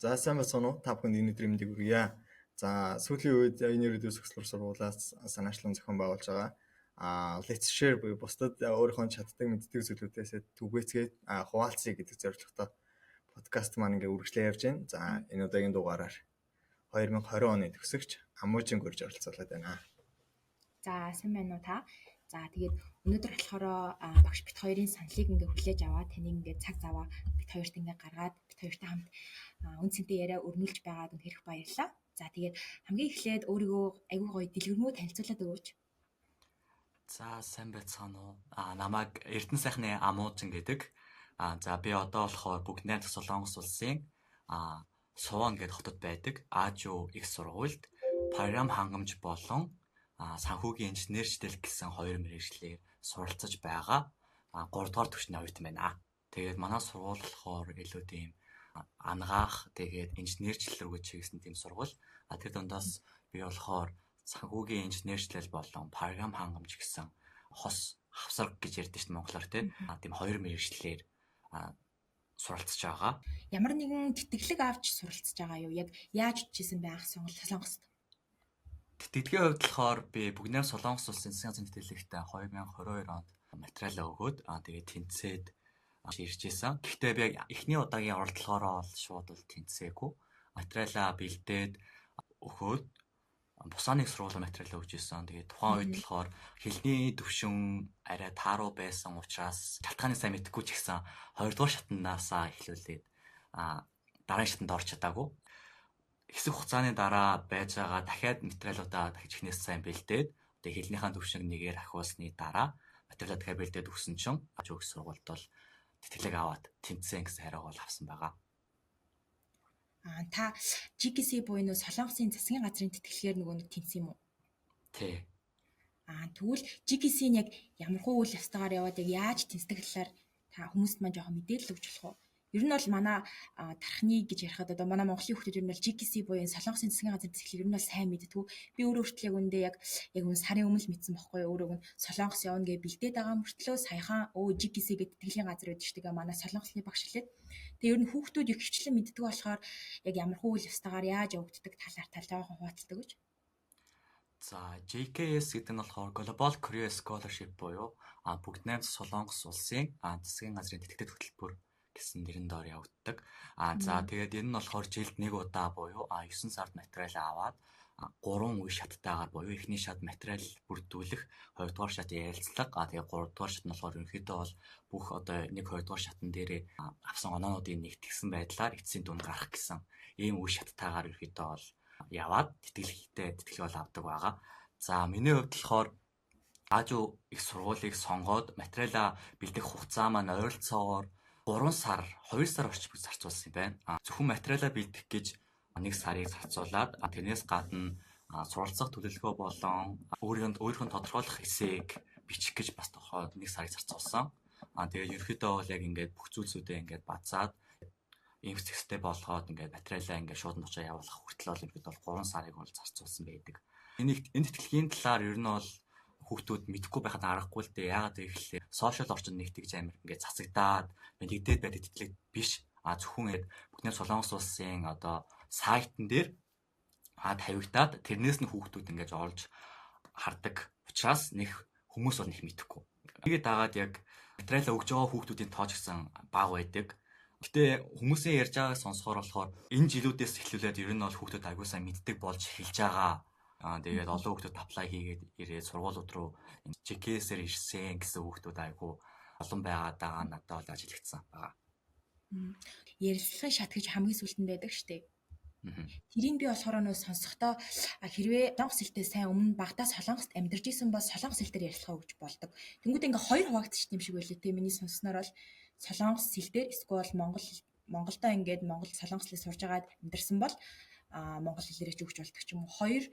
За сайн байна уу? Та бүхэнд энэ өдрийн мэндийг хүргье. За сүүлийн үед энэ ерөөдөө зөвслөр сургуулиас санаачлан зохион байгуулж байгаа. Let's share буюу бусдад өөрийнхөө чаддаг мэддэг зүйлүүдээс түгээцгээд хуваалцъя гэдэг зорилготой подкаст маань ингээ үргэлжлээ явж байна. За энэ удаагийн дугаараар 2020 оны төгсөгч Амуужин гурж оролцуулаад байна. За сайн байна уу та? За тэгээд өнөөдөр болохоор багш бит хоёрын саналыг ингээ хүлээж аваад таныг ингээ цаг заваа бит хоёрт ингээ гаргаад бит хоёртай хамт үн цэнтэй яриа өрнүүлж байгаад үнэхээр их баярлалаа. За тэгээд хамгийн эхлээд өөрийгөө аягүй гоё дэлгэрэнгүй танилцуулаад өгөөч. За сайн байцгаана уу? Намайг Эрдэнэ сайхны Амуужин гэдэг. За би одоо болохоор бүгд найрах Солонгос улсын Сувон гэдэг хотод байдаг Аажуу их сургуульд програм хангамж болон санхүүгийн инженерчлэл гэсэн хоёр мэргэжлээр суралцаж байгаа 3 дугаар түвшний оюутан байна. Тэгээд манай сургууль болохоор илүү тийм ангаах тэгээд инженерчлэл рүү чиглэсэн тийм сургууль. Тэр дундаас би болохоор санхүүгийн инженерчлэл болон програм хангамж гэсэн хос хавсар гэж ярьдэн шүү монголоор тийм хоёр мэргэжлэр суралцж байгаа. Ямар нэгэн тэтгэлэг авч суралцж байгаа юу? Яг яаж үтжсэн байх Солонгост? Тэтгэлгийн хувьд болохоор би бүгд найрах Солонгос улсын засгийн газрын тэтгэлэгтээ 2022 онд материалаа өгөөд тэгээд тэнцээд ирж исэн. Гэхдээ би эхний удаагийн оролдлогоороо шууд бол тэнцээгүй. Материалаа бэлдээд өгөөд бусааны сургуулийн материалаа өгч исэн. Тэгээд тухайн үед болохоор хэлний төвшин арай тааруу байсан учраас шалтгааны сайн мэдэхгүй ч гэсэн 2 дугаар шатнаасаа эхлүүлээд дараагийн шатанд орч чадаагүй. Хэсэг хугацааны дараа байж байгаа дахиад материалуудаа дахиж ихнээс сайн бэлдээд одоо хэлнийхэн төвшинг нэгээр ахиулсны дараа материалаа дахиад бэлдээд өгсөн чинь Аажуу их сургуульд бол тэтгэлэг аваад тэнцсэн гэсэн хариу бол авсан байгаа. Та GKC буюу Солонгосын засгийн газрын тэтгэлгээр нөгөө нэг тэнцсэн юм уу? Тий. Тэгвэл GKC-ийн яг ямархуу үйл явцтайгаар яваад яг яаж тэнцдэг талаар та хүмүүст маань жоохон мэдээлэл өгч болох уу? Ер нь бол манай тархны гэж ярихад одоо манай Монголын хүмүүс ер нь бол GKC буюу Солонгосын засгийн газрын тэтгэлэг ер нь бол сайн мэддэггүй. Би өөрөө хүртэл яг үндэ яг сарын өмнө л мэдсэн байхгүй юу? Өөрөө Солонгос явна гэж бэлдээд байгаа мөртлөө саяхан GKC гэдэг тэтгэлийн газар байдаг шүү дээ. Манай Солонгосны багш хэлээд. Тэгээ ер нь хүүхдүүд их хвчлэн мэддэг болохоор яг ямархуу үйл явцтайгаар яаж явагддаг талаар жоохон хуваалцдаг гэж. За JKS гэдэг нь болохоор Global Career Scholarship буюу бүгд найрах Солонгос улсын засгийн газрын тэтгэлэг хөтөлбөр гэсэн нэрэн доор явагддаг. За тэгээд энэ нь болохоор жилд нэг удаа буюу 9 сард материалаа аваад 3 үе шаттайгаар буюу эхний шат материал бүрдүүлэх, 2 дугаар шат ярилцлага, тэгээд 3 дугаар шат нь болохоор ерөнхийдөө бол бүх одоо 1 2 дугаар шатн дээрээ авсан оноонуудын нэгтгэсэн байдлаар эцсийн дүнд гарах гэсэн ийм үе шаттайгаар ерөнхийдөө бол яваад тэтгэлэг бол авдаг байгаа. За миний хувьд болохоор Аажуу их сургуулийг сонгоод материалаа бэлдэх хугацаа маань ойролцоогоор 3 сар, 2 сар орчим зарцуулсан юм байна. Зөвхөн материалаа бэлдэх гэж 1 сарыг зарцуулаад тэрнээс гадна суралцах төлөвлөгөө болон өөрийнхөө тодорхойлох эсээг бичих гэж бас 1 сарыг зарцуулсан. Тэгээд ерөнхийдөө бол яг ингээд бүх зүйлсүүдээ ингээд базаад инх зэгстэй болгоод ингээд материалаа ингээд шууд нуучаа явуулах хүртэл бол ерөнхийдөө 3 сарыг бол зарцуулсан байдаг. Энэ тэтгэлгийн талаар ер нь бол хүүхдүүд мэдэхгүй байхад аргагүй л дээ. Яагаад гэвэл сошиал орчинд нэгтгэж амир ингээд цацагдаад мэдэгдээд байдаг тэтгэлэг биш. Зөвхөн бүгд найрах Солонгос улсын одоо сайтн дээр тавигдаад тэрнээс нь хүүхдүүд ингээд олж хардаг. Учираас нэг хүмүүс бол нэг мэдэхгүй. Тэгээд дагаад яг материалаа өгж байгаа хүүхдүүдийн тоо ч гэсэн бага байдаг. Гэтэ хүмүүсийн ярьж байгааг сонсохоор болохоор энэ жилүүдээс эхлүүлээд ер нь бол хүүхдүүд аягүй сайн мэддэг болж эхэлж байгаа. Тэгээд олон хүүхдүүд аплай хийгээд ирээд сургуулиуд руу JKS-ээр ирсэн гэсэн хүүхдүүд аягүй олон байгаад байгаа надад бол ажиглагдсан байгаа. Ярилцлагын шат гэж хамгийн сүүлдэнд байдаг шүү дээ. Тэрийг би болохоор нөө сонсохдоо хэрвээ солонгос хэлтэй сайн өмнө багтаа Солонгост амьдарч исэн бол солонгос хэлээр ярилцлага өгч болдог. Тэнгүүд ингээ хоёр хуваагдчих юм шиг байлээ те. Миний сонссноор бол солонгос хэлээр эсвэл Монголдоо ингээд Монгол солонгос хэлээр сурж агаад амьдарсан бол монгол хэлээрээ ч өгч болдог ч юм уу. Хоёр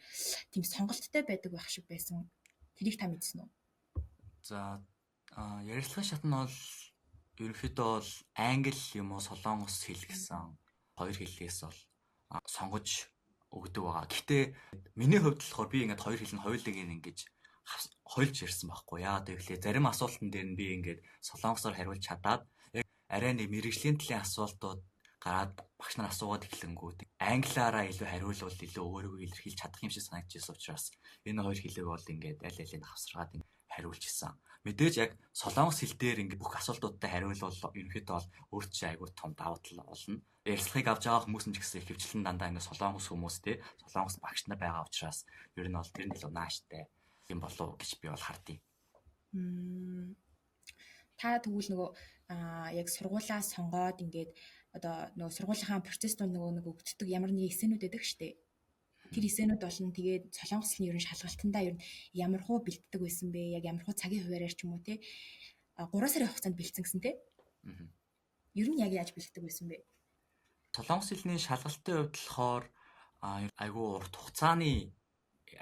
тийм сонголттой байдаг байх шиг байсан. Тэрийг та мэдсэн үү? За ярилцлагын шат нь бол ерөнхийдөө бол англи юм уу солонгос хэл гэсэн хоёр хэлээс бол сонгож өгдөг байгаа. Гэхдээ миний хувьд болохоор би ингээд хоёр хэл нь хоёулыг ингэж хойлж ярьсан байхгүй яа. Тэгэхээр зарим асуултан дээр нь би ингээд солонгосоор хариулж чадаад яг арай нэг мэрэгжлийн талын асуултууд гараад багш нар асуугаад эхлэнгүүт англиараа илүү хариулвал илүү өөрийгөө илэрхийлж чадах юм шиг санагдчихсан учраас энэ хоёр хэлийг бол ингээд аль алийг хавсаргаад хариулж исэн. Мэдээж яг солонгос хэл дээр ингээд бүх асуултуудад хариулвал ерөнхийдөө бол өөрт чинь айгүй том давуу тал болно. Ярилцлагыг авч байгаа хүмүүс нь ч гэсэн хөвчлэн дандаа ингээд солонгос хүмүүс те солонгос багш нар байгаа учраас ер нь бол тэр нь илүү нааштай юм болов гэж би бол хардыг. Та тэгвэл нөгөө яг сургуулаа сонгоод ингээд одоо нөгөө сургуулийнхаа процесс донд нөгөө өгддөг ямар нэг эсэнүүд байдаг штэ. Тэр эсэнүүд болно. Тэгээд солонгослын ерөн шалгалтандаа ер нь ямар хуу бэлддэг байсан бэ? Яг ямар хуу цагийн хуваарьаар ч юм уу те 3 сарын хугацаанд бэлдсэн гэсэн те. Ер нь яг яаж бэлддэг байсан бэ? Солонгос хэлний шалгалтын хувьд болохоор айгүй урт хугацааны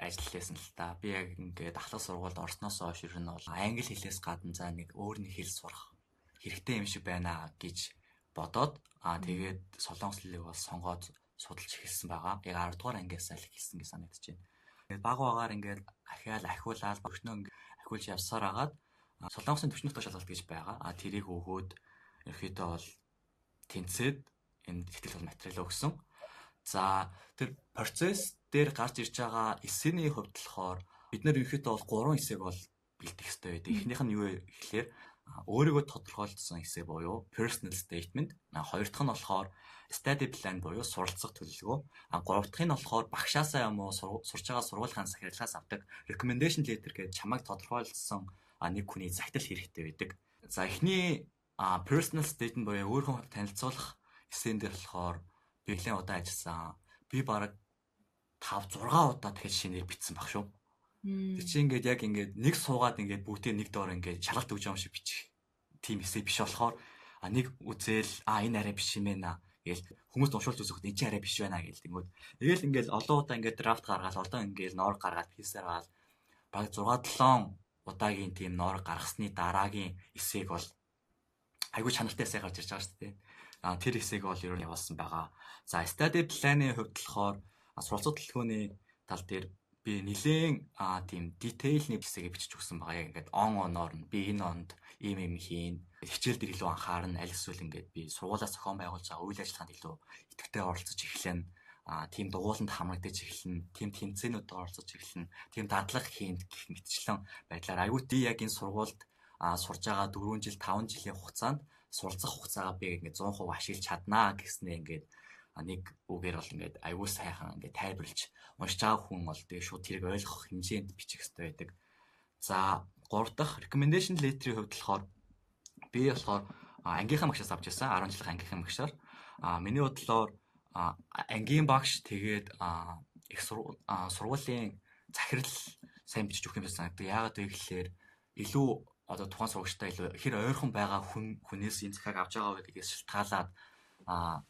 ажил хийсэн л та. Би яг ингээд ахлах сургуульд орсноос хойш ер нь бол англи хэлээс гадна за нэг өөр нэг хэл сурах хэрэгтэй юм шиг байна гэж бодоод тэгээд солонгос хэлийг бол сонгоод судалж эхэлсэн байгаа. Яг 10 дугаар ангиас л эхэлсэн гэж санагдаж байна. Тэгээд баг багаар ингээд ахиулаад төвшнөө ингээд ахиулж явсаар агаад солонгосын төвшнөтөө шалгалт гэж байгаа. Тэрийг өгөөд ерөөхдөө бол тэнцээд энэ ихтгэл материалаа өгсөн. За тэр процесс дээр гарч ирж байгаа эсэний хувьд болохоор бид нар ерөөхдөө бол 3 хэсэг бол бэлдэх хэрэгтэй байдаг. Эхнийх нь юу вэ гэхээр өөрийгөө тодорхойлсон хэсэг буюу personal statement. Хоёр дахь нь болохоор study plan буюу суралцах төлөвлөгөө. Гурав дахь нь болохоор багшаасаа юм уу сурж байгаа сургуулийн захирлаас авдаг recommendation letter гэж чамайг тодорхойлсон нэг хүний загтал хэрэгтэй байдаг. За эхний personal statement буюу өөрийнхөө танилцуулах эсэн дээр болохоор би нэлээд удаа ажилласан. Би бараг 5 6 удаа дахиж шинээр бичсэн баг шүү. Тэр чинь ингээд яг ингээд нэг суугаад ингээд бүгдээ нэг доор ингээд шалгалт өгч юм шиг бичих. Тим эсэ биш болохоор нэг үзэл энэ арай биш юм байна гээл хүмүүс уншуулж үзэхэд энэ чинь арай биш байна гээл тэнгүүд. Тэгэл ингээд олон удаа ингээд драфт гаргаад одоо ингээд ноор гаргаад писээр гал баг 6 7 удаагийн тийм ноор гаргасны дараагийн эсээг бол айгүй чанартай эсэ гарч ирж байгаа шүү дээ. Тэр эсээг бол ер нь явуулсан байгаа. За study plan-ы хувьд болохоор суралцах төлөвлөгөөний тал дээр би нэлээд тийм detail-ний хэсгийг бичиж өгсөн байгаа. Яг ингээд оноор нь би энэ онд ийм хийн хичээл дээр илүү анхаарна. Аль эсвэл ингээд би сургуулаа зохион байгуулж байгаа үйл ажиллагаанд илүү идэвхтэй оролцож эхлэнэ. Тийм дугууланд хамрагдаж эхлэнэ. Тийм тэмцээнүүдэд оролцож эхлэнэ. Тийм дадлага хийн гэх мэтчлэн байдлаар аюу тий яг энэ сургуульд сурж байгаа 4 жил 5 жилийн хугацаанд суралцах хугацаагаа би ингээд 100% ашиглаж чаднаа гэснээр ингээд нэг үгээр бол ингээд аюу сайхан ингээд тайлбарлаж уншиж байгаа хүн бол тэгээ шууд тэрийг ойлгох хэмжээнд бичих хэрэгтэй байдаг. За 3 дахь recommendation letter-ийн хувьд болохоор би болохоор ангийнхаа багшаас авч ирсэн 10 жилийн ангийнхаа багшаар миний бодлоор ангийн багш тэгээд их сургуулийн захирал сайн бичиж өгөх юм шиг санагдав. Яагаад вэ гэхээр илүү одоо тухайн сурагчтай илүү хэр ойрхон байгаа хүнээс энэ захиаг авч байгаа гэдгээс шалтгаалаад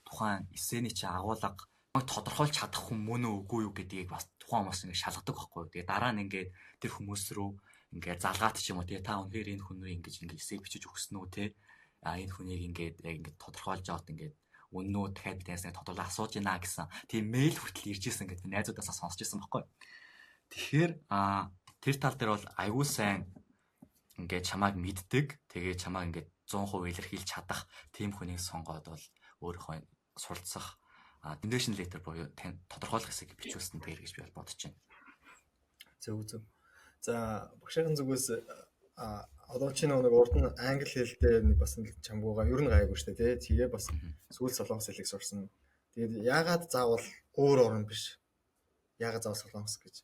тухайн эсэний чи агуулга тодорхойлж чадах хүн мөн үгүй юу гэдгийг бас тухайн хүмүүс ингэ шалгадаг байхгүй. Тэгээ дараа нь ингээд тэр хүмүүс рүү ингээд залгаад ч юм уу тэгээ та үнээр энэ хүн рүү ингэж эсэг бичиж өгсөн үү те энэ хүнийг ингээд яг ингээд тодорхойлж аваад ингээд үннөө дахиад бидээс тодорхойлж асууж гинэ гэсэн тийм мэйл хүртэл ирж исэн гэдэг найзуудаасаа сонсч ирсэн байхгүй. Тэгэхээр тэр тал дээр бол аягүй сайн ингээд чамайг мэддэг тэгээ чамайг ингээд 100% илэрхийлж чадах тийм хүнийг сонгоод бол өөрийнхөө суралцах recommendation letter буюу тодорхойлох хэсгийг бичүүлсэн дээр гэж би бол бодож байна. Зөв. За багшийн зүгээс одоо чи нэг урд нь англи хэлтэй бас чамгуугаа ер нь гайгүй шүү дээ тий. Тэгээ бас сүүл солонгос хэлийг сурсан. Тэгээд яагаад заавал өөр орн биш? Яагаад заавал солонгос гэж?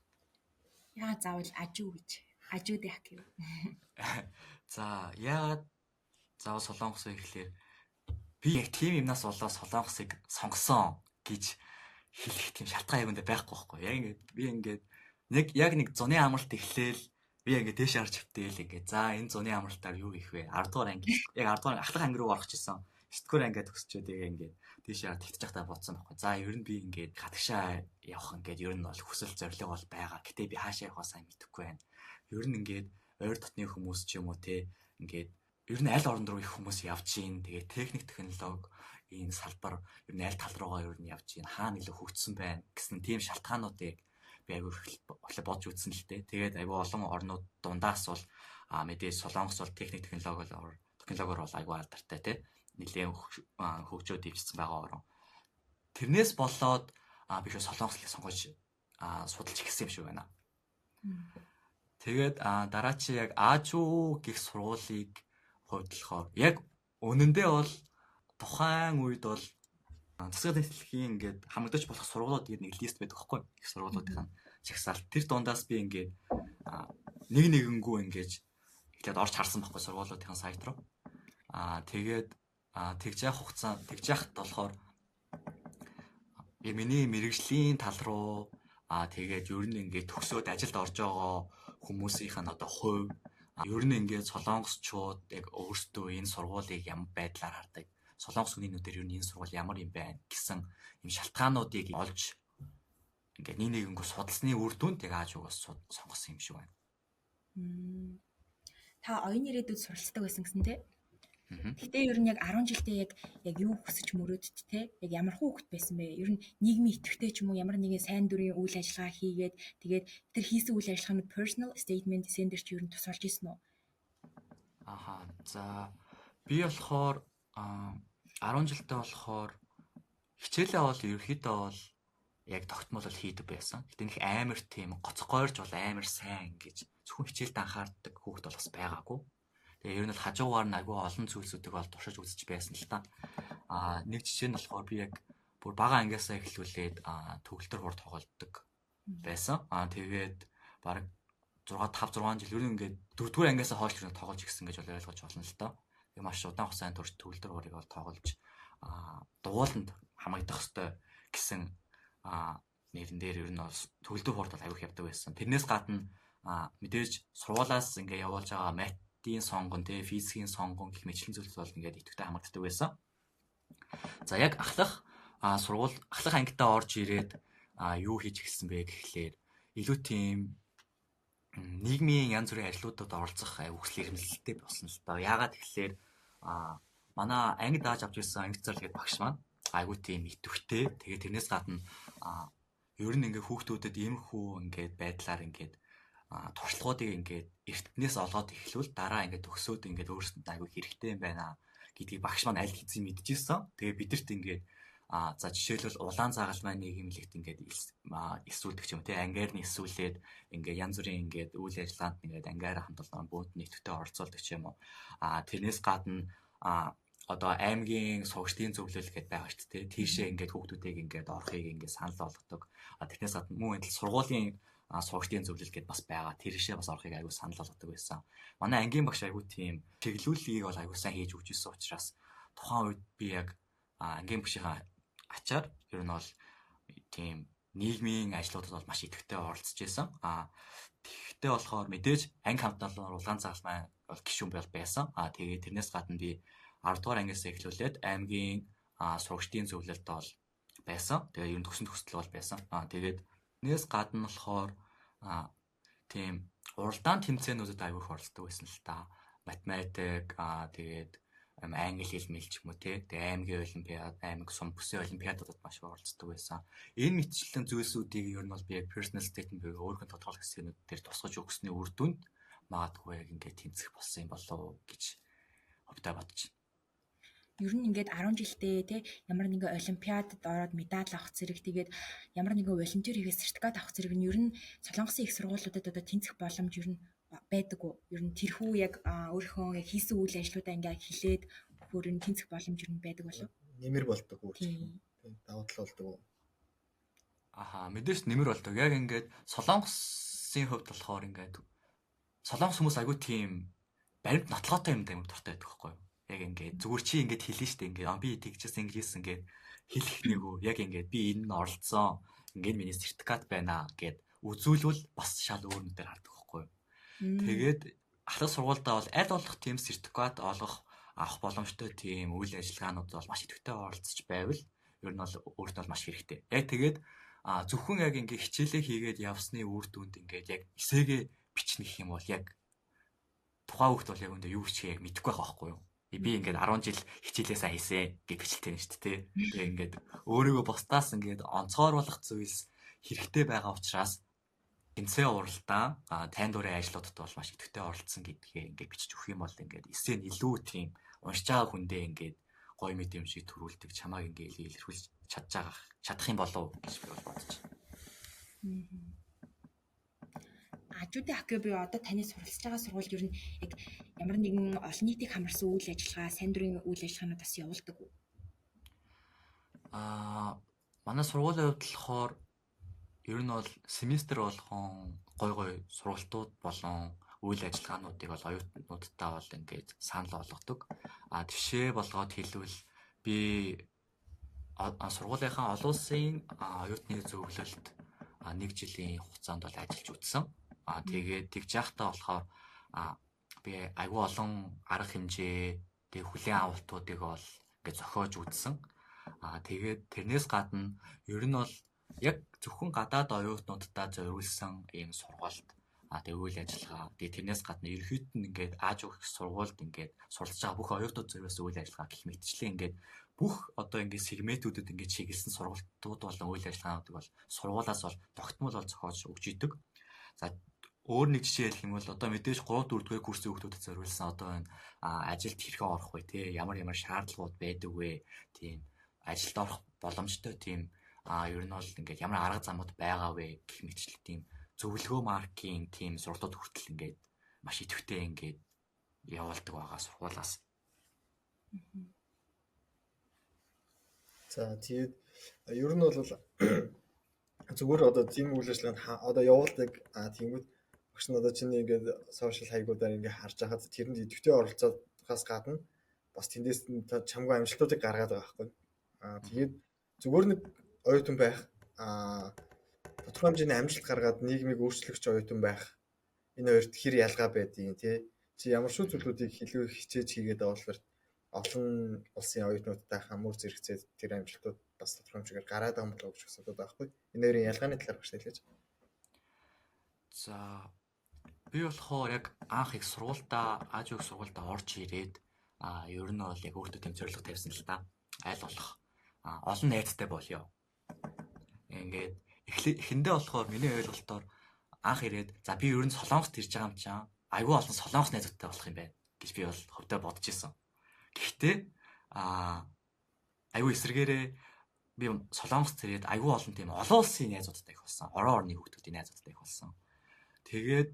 Яагаад заавал ажуу гэж? Ажуу дэх гэв. За яагаад заавал солонгос вэ гэхээр би яг тийм юмнаас болоод солонгосыг сонгосон гэж хэлэх тийм шалтгаан юмдаа байхгүй байхгүй. Яг ингээд би ингээд нэг зуны амралт эхлээл би ингээд дээш харж хөвтэйл ингээд за энэ зуны амралтаар юу хийх вэ? 10 дугаар анги яг 10 дугаар ахлах анги руу орох гэсэн. 9 дугаар ангиад төгсчөөд ингээд дээш харж тэгтэж байхдаа бодсон байхгүй. За ер нь би ингээд гадагшаа явах ингээд ер нь бол хүсэл зорилго бол байгаа. Гэтэ би хаашаа явахаа сайн мэдэхгүй байна. Ер нь ингээд ойр дотны хүмүүс ч юм уу те ингээд ер нь аль орнд руу их хүмүүс явж гин. Тэгээ техник технологи энэ салбар ер нь аль тал руугаа ер нь явж гин. Хаана илүү хөгжсөн байна гэсэн тийм шалтгаануудыг би аягүй их бодж үзсэн л дээ. Тэгээд аягүй олон орнууд дундаас бол мэдээж солонгос бол техник технологиор бол аягүй алдартай те. Нэлээд хөгжөөд ивчсэн байгаа орн. тэрнээс болоод би шүү Солонгослыг сонгож судалж эхэлсэн юм шиг байна. Тэгээд дараа чи яг Аажуу гих сургуулийг хувьдлахоор яг үнэндээ бол тухайн үед бол засаг дэлхийн ингээд хамгадаж болох сургуулиуд нэг лист байдаг байхгүй их сургуулиудын чагсаалт тэр дундаас би ингээд нэг нэгэнгүү ингээд эхлээд орж харсан байхгүй сургуулиудын сайт руу тэгээд тэгж явах хугацаанд тэгж яхад болохоор миний мэрэгжлийн тал руу тэгээд ер нь ингээд төгсөөд ажилд орж байгаа хүмүүсийнх нь одоо хувь ер нь ингээд солонгосчууд яг өөрсдөө энэ сургуулийг ямар байдлаар хардаг солонгос хүнийнүүдээр ер нь энэ сургууль ямар юм байна гэсэн юм шалтгаануудыг олж ингээд нэг нэгэнгөө судалсны үр дүнд яг Аажуугаас сонгосон юм шиг байна. Та оюуны ирээдүйд суралцдаг байсан гэсэн тий? Гэтэ ер нь яг 10 жилдээ яг юу хүсэж мөрөөдд те яг ямар хүүхэд байсан бэ? Ер нь нийгмийн идэвхтэй ч юм уу ямар нэгэн сайн дурын үйл ажиллагаа хийгээд тэгээд тэр хийсэн үйл ажиллагааны personal statement эсэндэр чи ер нь тусалж ирсэн үү? За би болохоор 10 жилдээ болохоор хичээлээ бол ерөөхдөө бол яг тогтмол хийдэг байсан. Гэтэ нэг амар тийм гоцгойрч бол амар сайн гэж зөвхөн хичээлд анхаардаг хүүхэд бол бас байгаагүй. Тэгээ ер нь бол хажуугаар нь айгүй олон зүйлсүүдийг бол туршиж үзэж байсан л та. Нэг жишээ нь болохоор би яг бүр бага ангиасаа эхлүүлээд төгөлтөр хурд тоглодог байсан. Тэгээд баг 5-6 жил ер нь ингээд 4-р ангиасаа хойш тоглож ирсэн гэж бол ойлгож болно л та. Тэгээ маш удаан хугацаанд турш төгөлтөр хурыг бол тоглож дугууланд хамагдах хэвээр гэсэн нэрэн дээр ер нь бол төгөлтөр хурд бол аягүй явдаг байсан. Тэрнээс гадна мэдээж сургуулаас ингээд явуулж байгаа математикийн сонгон те физикийн сонгон гэх мэтлэн зүйлс бол ингээд идэвхтэй хамгаалдаг байсан. За яг ахлах ангидаа орж ирээд юу хийж эхэлсэн бэ гэхлээр илүү тийм нийгмийн янз бүрийн ажлуудад оролцох хүсэл эрмэлзэлтэй болсон л доо. Яагаад тэгэхээр манай анги дааж авч ирсэн анги цар гэдэг багш маань айгүй тийм идэвхтэй. Тэгээд тэрнээс гадна ер нь ингээд хүүхдүүдэд иймэрхүү ингээд байдлаар ингээд туршлагуудыг ингээд эртнээс олгоод эхлүүл дараа ингээд төгсөөд ингээд өөрсдөнд айгүй хэрэгтэй юм байна гэдгийг багш маань аль хэзээ мэдчихсэн. Тэгээ бидэрт ингээд за жишээлбэл улаан цагаал маань нийгэмлэгт ингээд эсвүүлдэг ч юм те ангиар нь эсвүүлээд ингээд янз бүрийн ингээд үйл ажиллагаанд ингээд ангиараа хамт олон бөөнд нийтдээ оролцуулдаг ч юм уу. Тэрнээс гадна одоо аймгийн сургалтын зөвлөл гэдээ байгаа шүү дээ. Тийшээ ингээд хүүхдүүдийг ингээд орохыг ингээд санал болгодог. Тэрнээс гадна мөн энэ сургуулийн сургалтын зөвлөл гэдээ бас байгаа. Тэршээ бас орохыг аягүй санал болгодог байсан. Манай ангийн багш аягүй тийм чиглүүлгийг бол аягүй сайн хийж өгч ирсэн учраас тухайн үед би яг ангийн багшийнхаа ачаар ер нь бол тийм нийгмийн ажлуудад бол маш идэвхтэй оролцож байсан. Тэгэхдээ болохоор мэдээж анги хамтналаар улаан цагаал маань бол гишүүн байсан. Тэгээд тэрнээс гадна би 10 дугаар ангиас эхлүүлээд аймгийн сургалтын зөвлөлд бол байсан. Тэгээд ер нь төгсөнд хүсэл бол байсан. Тэгээд тэрнээс гадна болохоор тийм уралдаан тэмцээнүүдэд аягүй их оролцдог байсан л та. Математик тэгээд англи хэл мэлч юм уу те. Тэгээд аймгийн олимпиад, аймаг сум бүсийн олимпиадуудад маш их оролцдог байсан. Энэ мэтчлэн зүйлсүүдийг ер нь бол би personal statement буюу өөрийнхөө тодорхойлох хэсгүүд дээр тусгаж өгсөний үр дүнд магадгүй яг ингээд тэнцэх болсон юм болов гэж хөвдөө бодож байна. Ер нь ингээд 10 жилдээ те ямар нэгэн олимпиадад ороод медаль авах зэрэг тэгээд ямар нэгэн волонтер хийгээд сертификат авах зэрэг нь ер нь Солонгосын их сургуулиудад одоо тэнцэх боломж ер нь байдаг уу? Ер нь тэрхүү яг өөрийнхөө яг хийсэн үйл ажлуудаа ингээд хилээд өөр нь тэнцэх боломж ер нь байдаг болов? Нэмэр болдог уу? Тийм. Давуу тал болдог уу? Мэдээж нэмэр болдог. Яг ингээд Солонгосын хувьд болохоор ингээд Солонгос хүмүүс аягүй тийм баримт нотлоготой юм даа дуртай байдаг байхгүй юу? Яг ингээд зүгээр чи ингээд хэлнэ штэ ингээд би тэгжсэн ингэжсэн ингээд хэлэх нэгөө яг ингээд би энэ нь оролцсон ингээд миний сертификат байна гэд үзүүлвэл бас шал өөр нүдээр хардаг байхгүй юу? Тэгээд ахлах сургуультай бол аль болох тийм сертификат авах боломжтой тийм үйл ажиллагаанууд бол маш идэвхтэй оролцож байвал ер нь бол өөртөө бол маш хэрэгтэй. Яг тэгээд зөвхөн яг ингээд хичээлээ хийгээд явсны үр дүнд ингээд яг эсээгээ бичнэ гэх юм бол яг тухайн хүүхд бол яг өндөө юу хийхээ яг мэдэхгүй байх байхгүй юу? Би ингээд 10 жил хичээлээ сайн хийсэн гэж бичлээ шүү дээ. Тэгээ ингээд өөрийгөө бусдаас ингээд онцгойруулах зүйлс хэрэгтэй байгаа учраас тэнцээ уралдаан тань дурын ажлуудад бол маш идэвхтэй оролцсон гэдгээ ингээд бичиж өгөх юм бол ингээд эсээ нь илүү тийм уншиж байгаа хүндээ ингээд гоё мэд юм шиг төрүүлдэг чамааг ингээд илэрхийлж чадж байгаа чадах юм болов гэж би бол бодож байна. Ажуудын хоккей буюу одоо таны суралцж байгаа сургуульд ер нь яг ямар нэгэн олон нийтийг хамарсан үйл ажиллагаа, сайн дурын үйл ажиллагаанууд бас явуулдаг уу? Манай сургуулийн хувьд болохоор ер нь бол семестр болгон гой сургалтууд болон үйл ажиллагаануудыг бол оюутнуудтай бол ингээд санал болгодог. Төвшөө болгоод хэлвэл би сургуулийнхаа олон улсын оюутны зөвлөлд 1 жилийн хугацаанд бол ажиллаж үзсэн. Тэгээд тэгж яахтаа болохоор би айгүй олон арга хэмжээ, тэг хүлээн авалтуудыг бол ингээд зохиож үзсэн. Тэгээд тэрнээс гадна ер нь бол яг зөвхөн гадаад оюутнуудтай зориулсан ийм сургалт тэг үйл ажиллагаа. Тэгээд тэрнээс гадна ерөнхийд нь ингээд Аз их сургуульд ингээд суралцж байгаа бүх оюутнууд зориулсан үйл ажиллагаа гэх мэтчлэн ингээд бүх одоо ингээд сегментүүдэд ингээд чиглэсэн сургалтууд болон үйл ажиллагаануудыг бол сургуулаас бол тогтмол бол зохиож өгч идэг. За өөр нэг жишээ хэлэх юм бол одоо мэдээж 3 4 дугаар курсын хүүхдүүдэд зориулсан одоо энэ ажилд хэрхэн орох вэ те ямар шаардлагууд байдаг вэ? Тийм ажилд орох боломжтой тийм ер нь бол ингээд ямар арга замууд байгаа вэ гэх мэтчлэн тийм зөвлөгөө маркийн тийм сургалтууд хүртэл ингээд маш идэвхтэй ингээд явуулдаг байгаа сургуулаас. За тэгээд ер нь бол зүгээр одоо тийм үйл ажиллагаанд одоо явуулдаг тиймүүд багш нь одоо чиний ингээд сошиал хаягуудаар ингээд харж байхад тэрэнд идэвхтэй оролцоохоос гадна бас тэндээс чамгүй амжилтуудыг гаргаад байгаа байхгүй. Тэгээд зүгээр нэг оюутан байх тодорхой хэмжээний амжилт гаргаад нийгмийг өөрчлөгч оюутан байх энэ хоёрт хэр ялгаа байдгийг тий чи ямар шүү зүйлүүдийг илүү хичээж хийгээд байгаа олон улсын оюутнуудтай хамуур зэрэгцээд тэр амжилтууд бас тодорхой хэмжээгээр гараад байгаа юм болов уу гэж асуудаг байхгүй. Энэ хоёрын ялгааны талаар багш хэлж. За би болохоор яг анх их сургуультаа Аз их сургуультаа орж ирээд ер нь бол яг өөртөө тэм зорилго тавьсан л та. Аль болох олон найзтай болёо. Ингээд эхэндээ болохоор миний ойлголтоор анх ирээд за би ер нь Солонгост ирж байгаа юм чинь айгүй олон Солонгос найзуудтай болох юм байна гэж би бол хөвдөө бодож исэн. Гэхдээ айгүй эсрэгээрээ би Солонгост ирээд айгүй олон тийм олон улсын найзуудтай их болсон. Орон орны хүүхдүүдийн найзуудтай их болсон. Тэгээд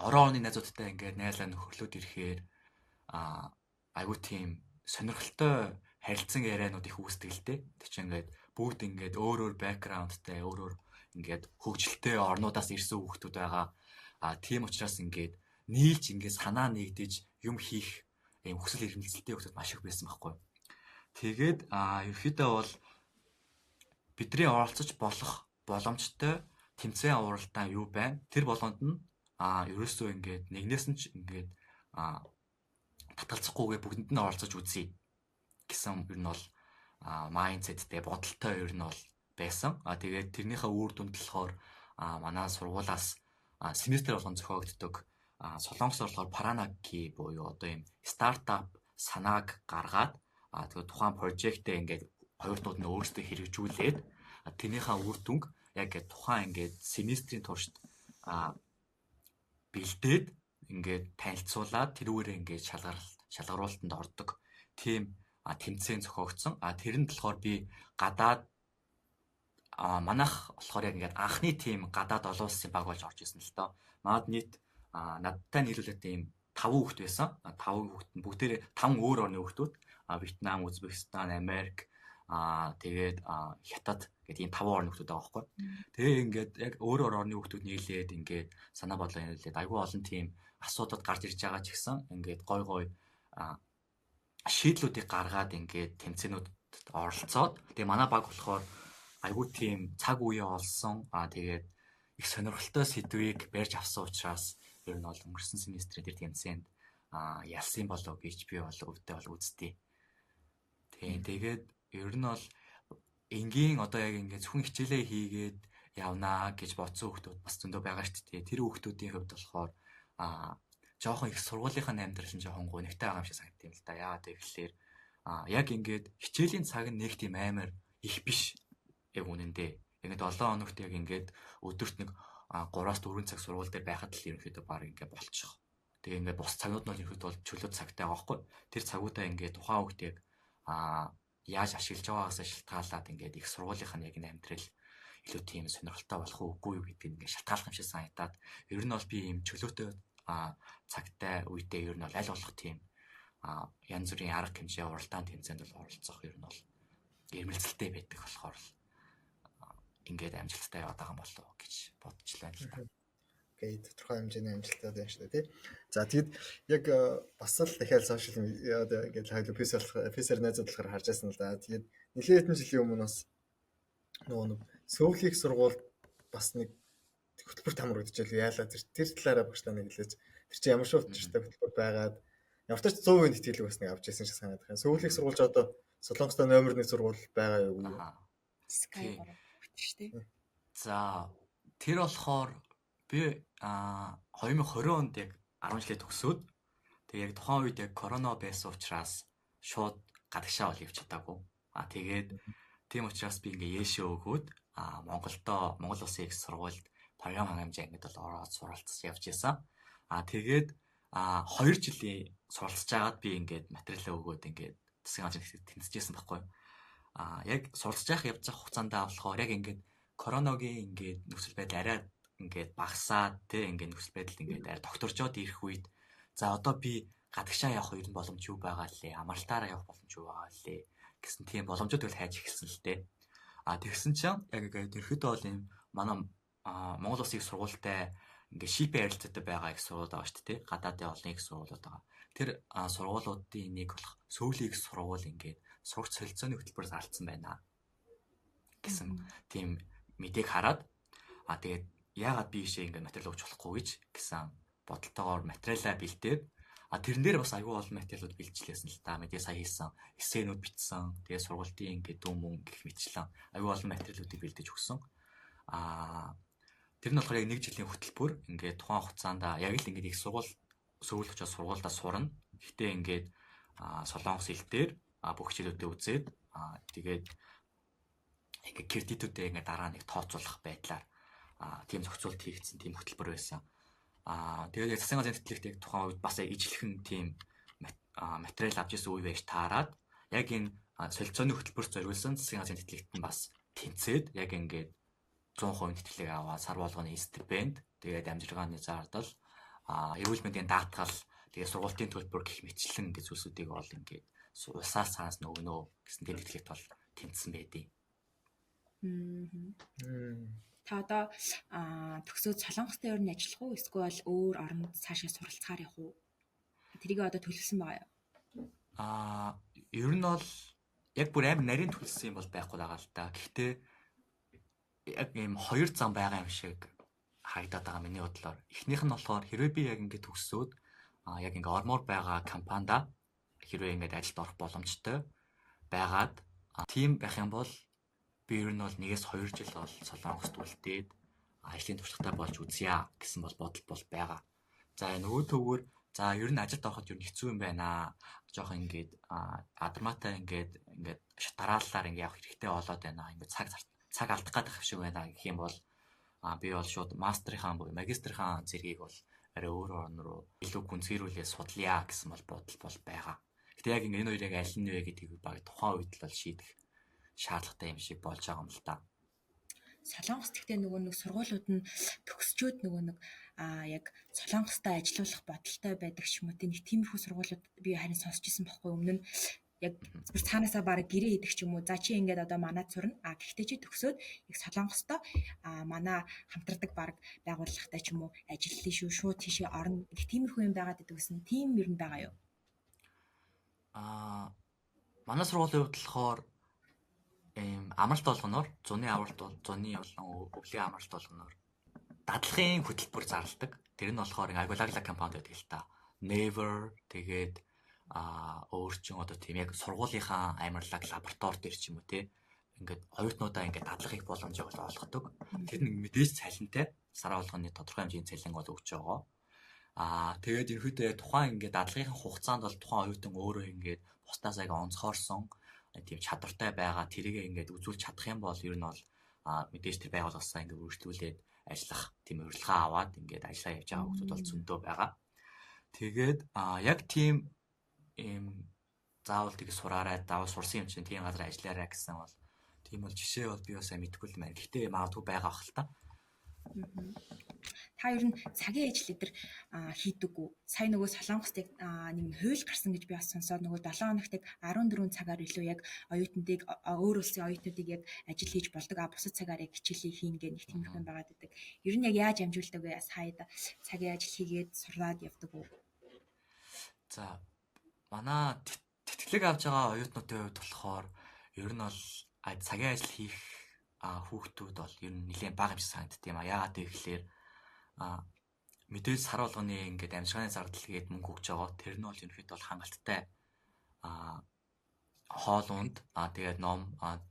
орон орны найзуудтай ингээд найзлаа нөхөрлөд ирэхээр айгүй тийм сонирхолтой харилцан ярианууд их үүсдэг л дээ. Тэг чи ингээд бүгд ингээд өөр бэкграундтай өөр ингээд хөгжилтэй орнуудаас ирсэн хүүхдүүд байгаа. Тийм учраас ингээд нийлж ингээд санаа нэгдэж юм хийх ийм хүсэл эрмэлзэлтэй хүүхдүүд маш их байсан байхгүй. Тэгээд ерөөхдөө бол бидний оролцож болох боломжтой тэмцээн уралдаан юу байна? Тэр болгонд нь ерөөсөө ингээд нэгнээс нь ч ингээд татгалзахгүйгээр бүгдэнд нь оролцож үзье гэсэн ер нь бол майндсеттэй бодолтой ер нь бол байсан. Тэгээд тэрнийхээ үр дүнд болохоор манай сургуулаас семестр болгон зохиогддог Солонгос болохоор Паранаки буюу одоо ийм стартап санааг гаргаад тэгээд тухайн прожектээ ингээд хоёртууд нь өөрсдөө хэрэгжүүлээд тэрнийхээ үр дүнг яг тухайн ингээд семестрийн туршид бэлдээд ингээд танилцуулаад тэрүүгээрээ ингээд шалгаруулалтанд ордог тийм тэмцээн зохиогдсон. Тэр нь болохоор би гадаад манайх болохоор яг ингээд анхны тийм гадаад олон улсын баг болж орж исэн л доо. Манад нийт надтай нийлүүлээд ийм 5 хүүхэд байсан. 5 хүүхэд нь бүгдээрээ 5 өөр орны хүүхдүүд. Вьетнам, Узбекистан, Америк, тэгээд Хятад гэдэг ийм 5 орны хүүхдүүд байгаа байхгүй. Тэгээ ингээд яг өөр орны хүүхдүүд нийлээд ингээд санаа бодлоо нийлээд айгүй олон тийм асуудууд гарч ирж байгаа ч гэсэн ингээд гой шийдлүүдийг гаргаад ингээд тэмцээнүүдэд оролцоод тэгээ манай баг болохоор айгүй тийм цаг үеэ олсон. Тэгээд их сонирхолтой сэдвийг барьж авсан учраас ер нь бол өнгөрсөн семестрийн тэр тэмцээнд ялсан болов гэж би бол өвдөө бол үзтий. Тэгээд ер нь бол энгийн одоо яг ингээд зөвхөн хичээлээ хийгээд явнаа гэж бодсон хүмүүс бас зөндөө байгаа шүү дээ. Тэр хүмүүсийн хувьд болохоор жоохон их сургуулийнхаа амьдрал нь жоохон гонигтай байгаа юм шиг санагдсан юм л да. Яагаад гэвэл яг ингээд хичээлийн цаг нь нэг тийм амар их биш. Яг үнэндээ. Ингээд 7 хоногт яг ингээд өдөрт нэг 3-4 цаг сургууль дээр байхад л ерөнхийдөө баг ингээд болчих. Тэгээ ингээд бус цагууд нь ерөнхийдөө чөлөө цагтай байгаа байхгүй. Тэр цагуудаа ингээд тухайн хүүхд яг яаж ашиглаж байгаагаас шалтгаалаад ингээд их сургуулийнх нь яг энэ амьдрал илүү тийм сонирхолтой болох уугүй юу гэдэг ингээд шалтгаалах юм шиг санагдаад ер нь бол би ийм чөлөөтэй цагтай үедээ ер нь бол аль болох тийм янз бүрийн арга хэмжээ уралдаан тэмцээнд бол оролцох ер нь бол ирмэлцэлтэй байдаг болохоор ингээд амжилттай яваад байгаа юм болов уу гэж бодчихлаа л да. Окей, тодорхой хэмжээний амжилттай байна шүү дээ, тий. За тэгэд яг бас л дахиад сошиал медиад ингээд хайлт офисер найзууд болохоор харж байсан л да. Тэгээд нэлээд хэдэн жилийн өмнө бас нөгөө нэг сөвлөх сургуульд бас нэг хөтөлбөр тамрагдчихвал яалаа тэр талаараа багшлаа нэг хэлээч. Тэр чинь ямар шүү учиртай хөтөлбөр байгаад ямар ч 100% нэтгэлэг бас нэг авч ирсэн шиг санагдах юм. Сөвлөх сургуульч одоо Солонгостой номер 1 сургууль байгаа юу? Sky шүү дээ. За тэр болохоор би 2020 онд яг 10 жилээ төгсөөд тэг яг тухайн үед яг корона байсан учраас шууд гадагшаа бол явж чадаагүй. Тэгээд тийм учраас би ингээ яэшээ өгөөд Монгол улсын их сургуульд програм хангамжаа ингээд бол ороод суралцж явж байсан. Тэгээд 2 жилийн суралцж байгаад би ингээд материалаа өгөөд ингээд засгийн газрын тэнцэжсэн байхгүй. Яг суралцж явж байгаа хугацаанд болохоор яг ингээд короногийн ингээд нөхцөл байдал арай ингээд багасаад тий ингээд нөхцөл байдал ингээд арай докторжоод ирэх үед за одоо би гадагшаа явах ер нь боломж юу байгаа лээ, амралтаараа явах боломж юу байгаа лээ гэсэн тийм боломжууд бол хайж эхэлсэн л дээ. Тэгсэн чинь яг ингээд ерөөдөө бол юм манай Монгол улсын их сургуультай ингээд шипэ ярилцаатай байгаа их сургууль байгаа шүү дээ. Гадаадын олон их сургуулиуд байгаа. Тэр сургуулиудын нэг болох Сөүлийн их сургууль ингээд сурагч солилцооны хөтөлбөр зарлцсан байна гэсэн тийм мэдээг хараад тэгээд яагаад би ийшээ ингээд материал өгч болохгүй гэж гэсэн бодолтойгоор материалаа бэлдээд тэрэн дээр бас аюул олон материалууд бэлтжлээсэн л да. Мэдээ сая хийсэн эссенүүд бичсэн. Тэгээд сургуулийн ингээд дүн мөн гэх мэтчлэн аюул олон материалуудыг бэлдэж өгсөн. Тэр нь болохоор яг 1 жилийн хөтөлбөр ингээд тухайн хугацаанд яг л ингээд их сургууль сөүлөх учраас сургуульдаа сурна. Гэхдээ ингээд солонгос хэл дээр бүх хичээлүүдээ үзээд тэгээд ингээд кредитүүдээ ингээд дараа нэг тооцоолох байдлаар тийм зохицуулт хийгдсэн тийм хөтөлбөр байсан. Тэгээд засгийн газрын тэтгэлэгт яг тухайн үед бас ижлэхэн тийм материал авч ирсэн үе байж таарад яг энэ солилцооны хөтөлбөрт зориулсан засгийн газрын тэтгэлэгт нь бас тэнцээд яг ингээд 100% тэтгэлэг аваад сар болгоны стипенд тэгээд амжиргааны зардал эрүүл мэндийн даатгал тэгээд сургуулийн төлбөр гэх мэтчлэн ингээд зүйлсүүдийг бол ингээд улсаас цаас нөгнөө гэсэн тэтгэлэгт бол тэнцсэн байдیں۔ Та одоо төгсөөд Солонгостой ер нь ажиллах уу эсвэл өөр орнд цаашаа суралцахаар явах уу? Тэрийг одоо төлөвлөсөн байгаа юу? Ер нь бол яг бүр амар нарийн төлөвлөсөн юм бол байхгүй байгаа л да. Гэхдээ яг ийм хоёр зам байгаа юм шиг харагдаад байгаа миний бодлоор. Эхнийх нь болохоор хэрвээ би яг ингээд төгсөөд яг ингээд ормоор байгаа компанида хэрвээ ингээд ажилд орох боломжтой байгаад тийм байх юм бол би ер нь бол 1-2 жил бол Солонгост үлдээд ажлын туршлагатай болж үзье гэсэн бол бодол бол байгаа. За нөгөө төвөөр за ер нь ажилд ороход ер нь хэцүү юм байна. Жохон ингээд адармаатай ингээд дараалалаар ингээд явах хэрэгтэй болоод байна. Ингээд цаг алдах гэдэг шиг байна гэх юм бол би бол шууд мастрынхаа буюу магистрынхаа зэргийг бол арай өөр орн руу илүү гүнзгийрүүлээ судлая гэсэн бол бодол бол байгаа. Гэтэ яг энэ хоёрыг аль нь вэ гэдгийг баг тухайн үед л бол шийдэх шаардлагатай юм шиг болж байгаа юм л да. Солонгос гэхдээ нөгөө нэг сургуулиуд нь төгсчөөд нөгөө нэг яг Солонгостой ажиллах бодолтой байдаг ч юм уу тиймэрхүү сургуулиуд би харин сонсч ирсэн байхгүй өмнө нь яг зөвхөн цаанаасаа бараг гэрээ идэх ч юм уу за чи ингээд одоо манад сурна гэхдээ чи төгсөөд яг Солонгостой манай хамтардаг бараг байгууллагатай ч юм уу ажиллая шүү шууд тийшээ орно гэх тиймэрхүү юм байгаад байдаг гэсэн тийм юм байгаа юу? Манай сургуулийн хувьд болохоор амралт болгоноор зуны болон өвлийн амралт болгоноор дадлагын хөтөлбөр зарладаг. Тэр нь болохоор агуулгала компанид байдаг л та. Never тэгээд өөрчн одоо тийм яг сургуулийнхаа амарлаг лаборатори дээр ч юм уу те ингээд оюутнуудаа ингээд дадлагыг боломжийг олгодог. Тэр нэг мэдээж цалинтай сар болгоны тодорхой хэмжээний цалин бол өгч байгаа. Тэгээд ерөөдөө тухайн ингээд дадлагын хугацаанд бол тухайн оюутан өөрөө ингээд бусдаас яг онцгойрсон тийм чадвартай байгаа тэрийг ингээд үзүүлж чадах юм бол ер нь бол мэдээж тэр байгууллагасаа ингээд үргэлжлүүлээд ажиллах тийм урилга аваад ингээд ажиллаа явж байгаа хүмүүс бол зөндөө байгаа. Тэгээд яг тийм заавал тийг сураарай, заавал сурсан юм чинь тийм газар ажиллаарай гэсэн бол тийм бол жишээ бол би бас сайн мэдэхгүй л байна. Гэхдээ магадгүй байгаа ах л та. Та ер нь цагийн ажил эдэр хийдэггүй. Сая нөгөө Солонгост яг нэг хууль гарсан гэж би бас сонсоод нөгөө 7 хоногт яг 14 цагаар илүү яг оюутнуудыг өөр улсын оюутнуудыг яг ажил хийж болдог. Бусад цагаар яг хичээлээ хийн гэх нэг тиймэрхүү байгаад байдаг. Ер нь яг яаж амжуулдаг вэ? Саяда цагийн ажил хийгээд сураад явдаг уу? За манай тэтгэлэг авч байгаа оюутнуудын хувьд болохоор ер нь бол цагийн ажил хийх хүүхдүүд бол ер нь нэлээд бага хэмжээ санагддаг юм а. Яагаад гэвэл мэдээж сар болгоны ингээд амжиргааны зардлгээд мөнгө өгч байгаа. Тэр нь бол ерөнхийдөө бол хангалттай хоол унд тэгээд ном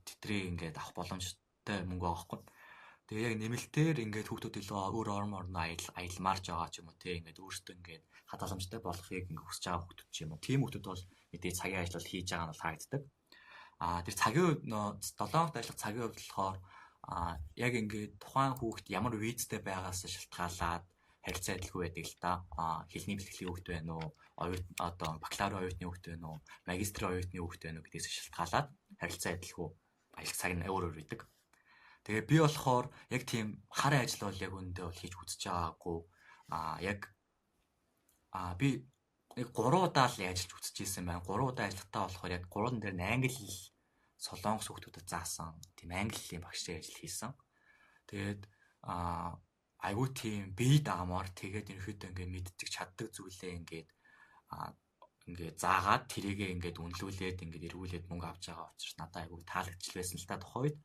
тэдрийг ингээд авах боломжтой мөнгө байгаа хгүй. Тэгээ яг нэмэлтээр ингээд хүүхдүүд илүү өөр орн аялмаарж байгаа ч юм уу те ингээд өөрсдөө ингээд хадгаламжтай болохыг ингээд хүсэж байгаа хүүхдүүд ч юм уу. Тийм хүүхдүүд бол мэдээж цагийн ажил хийж байгаа нь бол харагддаг. Тэр цагийн 7 хоногт ажиллах цагийн хувьд болохоор яг ингээд тухайн хүүхд ямар визтэй байгаас шалтгаалаад харилцаа адилгүй байдаг л та. Хэлний бэлтгэлийн хүүхд байна уу? Одоо бакалаврын оюутны хүүхд байна уу? Магистрийн оюутны хүүхд байна уу гэдгээс шалтгаалаад харилцаа адилгүй аялах цаг нь өөр байдаг. Тэгээ би болохоор яг тийм харын ажил бол яг үүндээ бол хийж үзэж байгаагүй. Яг би нэг 3 удаа л ажиллаж үзэж ирсэн байна. 3 удаа ажиллахтаа болохоор яг 3-ын дээр нь англи хэл солонгос хүүхдүүдэд заасан тийм англи хэлний багшийн ажил хийсэн. Тэгээд айгуу тийм бие даамаар тэгээд ерөөхдөө ингээд мэддэг чаддаг зүйлээ ингээд заагаад тэрийгээ ингээд үнэлүүлээд ингээд эргүүлээд мөнгө авч байгаа учраас надад айгуу таалагдчихл байсан л та тухайн үед.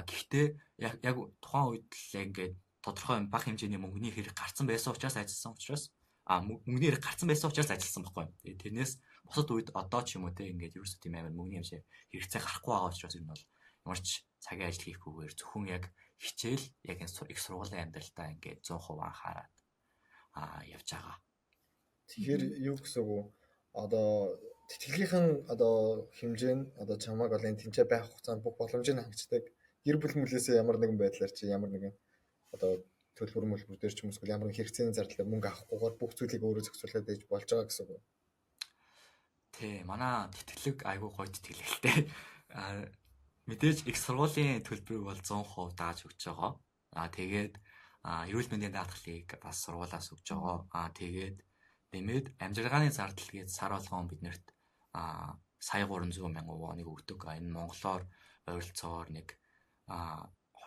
Гэхдээ яг тухайн үед л ингээд тодорхой бага хэмжээний мөнгөний хэрэг гарцсан байсан учраас ажилласан учраас мөнгөний хэрэг гарцсан байсан учраас ажилласан байхгүй. Тэгээд тэрнээс бусад үед одоо ч юм уу те ингээд ерөөсөө тийм амар мөнгөний хэмжээ хэрэгцээ гарахгүй байгаа учраас энэ бол ямар ч цагийн ажил хийхгүйгээр зөвхөн яг хичээл яг их сургуулийн амьдралдаа ингээд 100% анхаарат явж байгаа. Тэгэхээр юу гэсэн үг одоо тэтгэлгийнхэн одоо хэмжээ нь одоо чамайг бол энэ тэмцээ байх хугацаанд бүх боломжийг хангацдаг. Гэр бүл мүлээсээ ямар нэгэн байдлаар чи ямар нэгэн одоо төлбөр мөлбөр дээр ч юм уу ямар нэгэн хэрэгцээний зардлаар мөнгө авахгүйгээр бүх зүйлийг өөрөө зохицуулаад байж болж байгаа гэсэн үг. Тий, манай тэтгэлэг айгүй гоё тэтгэлэгтэй. Мэдээж их сургуулийн төлбөрийг бол 100% дааж өгч байгаа. Тэгээд эрүүл мэндийн даатгалыг бас сургуулаас өгч байгаа. Тэгээд нэмээд амжиргааны зардал гээд сар болгон биднэрт сая 300 мянган воныг өгдөг. Энэ монголоор ойролцоогоор нэг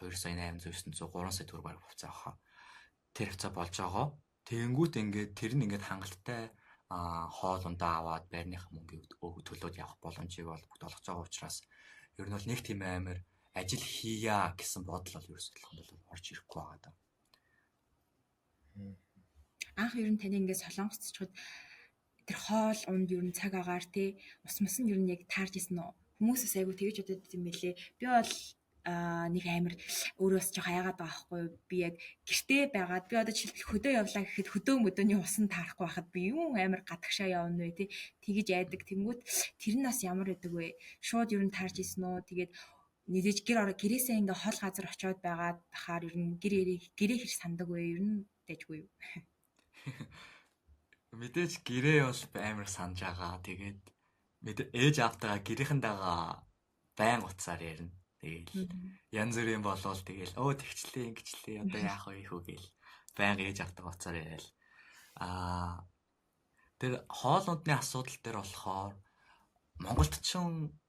2,800,900 3 сая төгрөг бараг хувьцаа авах. Тэр хувьцаа болж байгаа. Тэгэнгүүт ингээд тэр нь ингээд хангалттай хоол ундаа аваад байрных мөнгийг төлөөд явах боломжийг бол бүгд олгож байгаа учраас ер нь бол нэг тийм амар ажил хийя гэсэн бодол бол ерөөсөө бол орж ирэхгүй байгаа даа. Анх ер нь таны ингээд солонгост чад тэр хоол унд ер нь цаг агаар те ус мус нь ер нь яг таарж исэн нь хүмүүсээс айгу тэгж бодод юм бэлээ. Би бол нэг амар өөрөөс жоох аяагаад байгаа байхгүй юу? Би яг гэртээ байгаад би одоо жишээлбэл хөдөө явлаа гэхэд хөдөө мөдөөний усан таарахгүй байхад би юу амар гадагшаа явна вэ те тэгэж айдаг. Тэнгүүт тэр нь бас ямар байдаг вэ? Шууд ер нь таарж исэн үү? Тэгээд нэгэж гэрээсээ ингээ хол газар очиод байгаад бахаар ер нь гэрээ хэр сандаг вэ? Ер нь дэжгүй юу? Мэдээж гэрээ бол амар санаж байгаа. Тэгээд ээж автагаа гэрийнхэндээ байн утсаар ярина. Тэгэл янз бүрийн болвол тэгэл тэгчлээ ингэчлээ одоо яах вэ хөө гээл байнга ээж автагаа утсаар яриад. Тэр хоолундны асуудал дээр болохоор Монголд ч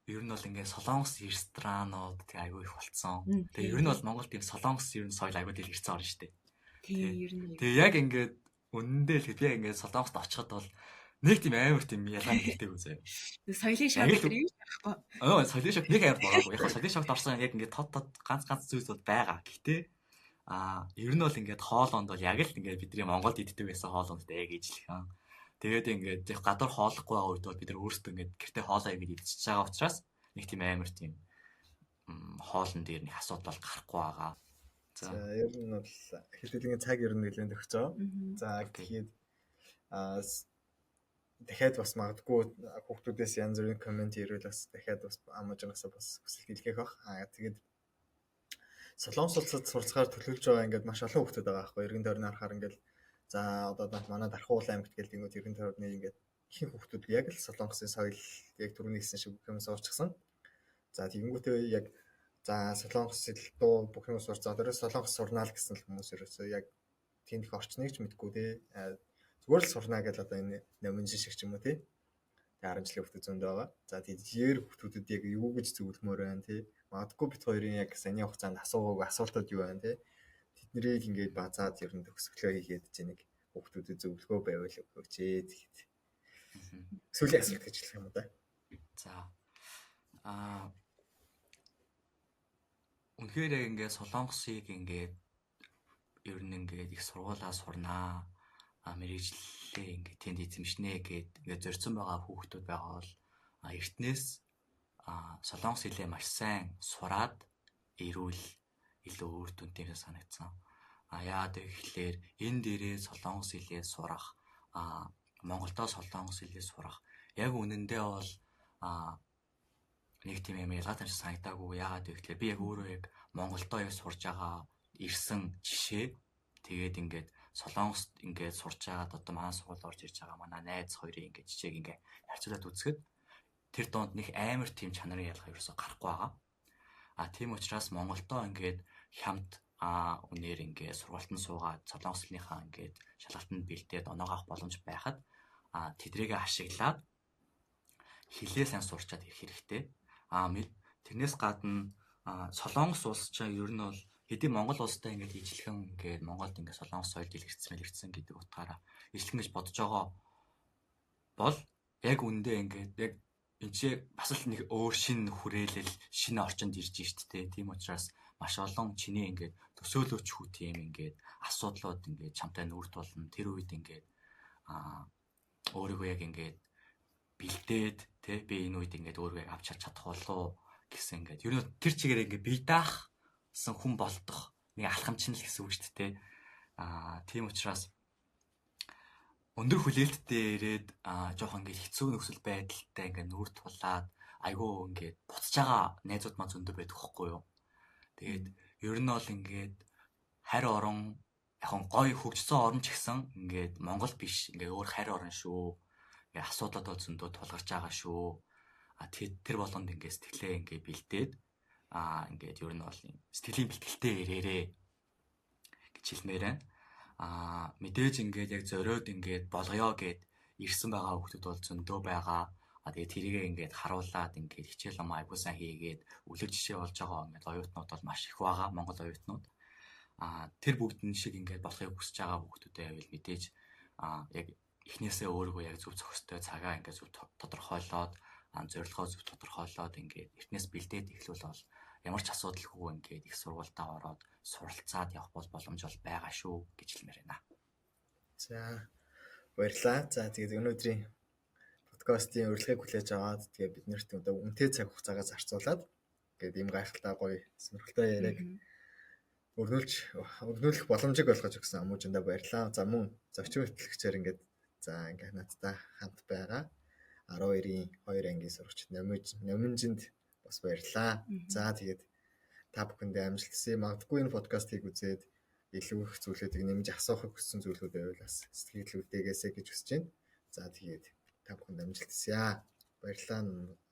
ер нь бол ингээд солонгос ресторанууд тэг айгүй их болцсон. Тэгээ ер нь бол Монголд тийм солонгос ер нь соёл айгүй дээл ирсэн орно шүү дээ. Тийм ер нь. Тэгээ яг ингээд үнэндээ л би ингээд солонгост очиход бол нэг тийм амар тийм ялгаан хэлдэг үзээ. Соёлын шок гэдэг юм байхгүй. Соёлын шок нэг амар байгаагүй. Яг соёлын шокт орсон яг ингээд тод ганц зүйлс бол байгаа. Гэхдээ ер нь бол ингээд хоолонд бол яг л ингээд бидний Монголд иддэг байсан хоолондтой яг ижлэх. Тэгээд ингээд яг гадар хооллохгүй байгаа үед бол бид нар өөрсдөө ингээд гэртээ хоолоо игээд идчихэж байгаа учраас нэг тийм амар тийм хоолн дээр нэг асуудал гарахгүй байгаа. За ер нь бол хэдүүлгийн цаг ер нь нэлээд өгч байгаа. За гэхэд дахиад бас магадгүй хүүхдүүдээс янз бүрийн комент ирвэл бас дахиад бас амжингасаа бас хүсэлт илгээх бах. Тэгээд Солонгос улсад сурцгаар төлөвлөж байгаа ингээд маш олон хүүхдүүд байгаа байхгүй. Иргэн тойрны харахаар ингээд за одоо манай Дархан уулын аймагт гээл тэнгууд иргэн тойрны ингээд ихэнх хүүхдүүд яг л Солонгосын соёл яг түрүүний хэлсэн шиг бүх юм суурчсан. За тэгэнгүүтээ яг за Солонгос хэл дуу бүх юм сурч за тэрээс Солонгос сурнаа л гэсэн л хүмүүс ерөөсөө яг тийм их орчныг ч мэдгүй те. Зүгээр л сурнаа гэж одоо энэ номын шиг ч юм уу те. 10 жилийн хүүхдүүд зөндөө байгаа. За тэгэхээр хүүхдүүдэд яг юу гэж зөвлөмөр байна те. Магадгүй бит хоёрын яг саний хугацаанд асуултууд юу байна те. Тэднийг ингээд базаад ер нь төгсгөлөө хийгээд чи нэг хүүхдүүдэд зөвлөгөө байвал өгөөч ээ тэгэхэд. Сүүлийн асуулт гэж хэлэх юм уу да. За. Үнэхээр ингээд Солонгосыг ингээд ер нь ингээд их сургуулаа сурнаа. Мэргэжлээ ингээд тэнд эзэмшнэ гэд ингээд зорьсон байгаа хүүхдүүд байгаа бол эртнээс Солонгос хэлээ маш сайн сураад ирүүл илүү өөр дүнтэй санагдсан. Яагаад гэвэл энэ дээрээ Солонгос хэлээ сурах, Монголдо Солонгос хэлээ сурах яг үнэндээ бол нэг тийм юм ялгаатай санагдаагүй. Яагаад гэвэл би яг өөрөө яг Монголдо яг сурж байгаа ирсэн жишээ тэгээд ингээд Солонгост ингээд сурч байгаад одоо манай сургууль орж ирж байгаа манай найз хоёрын ингээд жишээг ингээд харьцуулаад үзэхэд тэр донд нэг амар тийм чанарын ялгаа ерөөсөй гарахгүй байгаа. Тийм учраас Монголдоо ингээд хямд үнээр ингээд сургуультанд суугаад Солонгос хэлнийхаа ингээд шалгалтанд бэлдээд оноо авах боломж байхад тэдрийгээ ашиглаад хэлээ сайн сурчаад ирэх хэрэгтэй. Тэрнээс гадна Солонгос улс ч ер нь бол хэдий Монгол улстай ингээд ижилхэн ингээд Монголд ингээд Солонгос соёл дэлгэрсэн гэдэг утгаараа ижилхэн гэж бодож байгаа бол яг үндэ ингээд яг энэ бас л нэг өөр шинэ хүрээлэл шинэ орчинд ирж штэ. Тийм учраас маш олон чиний ингээд төсөөлөөч хүү тийм ингээд асуудлууд ингээд чамтай нүрд болно. Тэр үед ингээд өөрийгөө яг ингээд бэлдээд тий би энэ үед ингээд өөрийгөө авч чадах болов гэсэн ингээд ер нь тэр чигээр ингээд бие даахсан хүн болдох нэг алхамч нь л гэсэн үг шүү дээ. Тийм учраас өндөр хүлээлттэй ирээд жоохон ингээд хэцүү нөхцөл байдалтай ингээд нүрд тулаад айгүй ингээд буцаж байгаа найзууд маань зөндөө байдаг хөхгүй юу. Тэгээд ер нь бол ингээд харь орон яг гой хөгжсөн орн ч гэсэн ингээд Монгол биш ингээд өөр харь орн шүү. Ингээд асуудлууд бол зөндөө тулгарч байгаа шүү. Тэр болгонд ингээд сэтгэлээ ингээд бэлдээд ингээд ер нь бол сэтгэлийн бэлтгэлтэй ирээрээ гэж хэлмээр байна. Мэдээж ингээд яг зориод ингээд болгоё гэд ирсэн байгаа хүмүүс бол зөндөө байгаа. Тэгээд тэрийгээ ингээд харуулад ингээд хичээл ном айгуу сайн хийгээд үлгэр жишээ болж байгаа ингээд оюутнууд бол маш их байгаа Монгол оюутнууд. Тэр бүгдэн шиг ингээд болохыг хүсэж байгаа хүмүүстэй байвал мэдээж яг эхнээсээ өөрийгөө яг зөв зохистой цагаа ингээд зөв тодорхойлоод зорилгоо зөв тодорхойлоод ингээд эртнээс бэлдээд эхлүүл бол ямар ч асуудалгүй ингээд их сургуультаа ороод суралцаад явах боломж бол байгаа шүү гэж хэлмээр байна. За баярлалаа. За тэгээд өнөөдрийн подкастын урилгыг хүлээж аваад тэгээд бид нарт одоо үнэтэй цаг хугацаагаа зарцуулаад тэгээд ийм гайхалтай гоё сонирхолтой яриаг өрнүүлэх боломжийг олгож өгсөн амуужиндаа баярлалаа. За мөн зочин хөтлөгчээр ингээд за ингээд надтай хамт байгаа 12-ийн 2 ангийн сурагч Номинжинд бас баярлалаа. За тэгээд та бүхэндээ амжилт хүсье. Магадгүй энэ подкастыг үзээд илүү их зүйлүүдийг нэмж асуухыг хүссэн зүйлүүд байвал бас сэтгэл хөдлөлтөөсэй гэж хүсэж байна. За тэгээд та бүхэнд амжилт хүсье.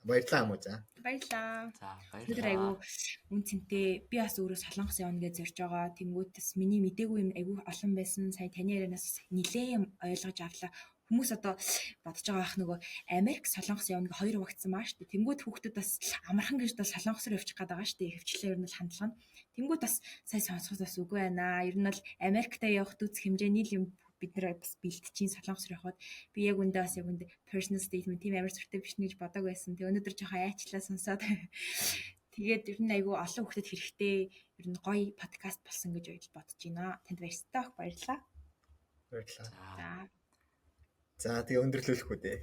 Баярлалаа амууж. Баярлалаа. За Тэр айгу үн цэнтэй. Би бас өөрөө Солонгос явна гэж зорж байгаа. Тэнгүүтээс миний мдээгүй юм айгу олон байсан. Сая таны ярианаас нилээн ойлгож авлаа. Хүмүүс одоо бодож байгаа ах нөгөө Америк Солонгос явна гэ хоёр хуваагдсан маа штэ. Тэнгүүд хүүхдүүд бас амархан гэж бол Солонгос руу явчих гээд байгаа штэ. Хөвчлээ ер нь л хандлага нь. Тэнгүүд бас сая сонсоход бас үгүй байна. Ер нь бол Америктай явах дүүц хэмжээний юм бид нэр бас бэлтжийн Солонгос руу явахад би яг үндэ бас яг үндэ personal statement тийм амар зүрхтэй биш гэж бодог байсан. Тэг өнөөдөр жоохон айчлаа сонсоод тэгээд ер нь айгүй олон хүүхдэд хэрэгтэй ер нь гоё подкаст болсон гэж бодож байна. Танд баярлалаа. Баярлалаа. За тэгээ өндөрлүүлэх үү дээ.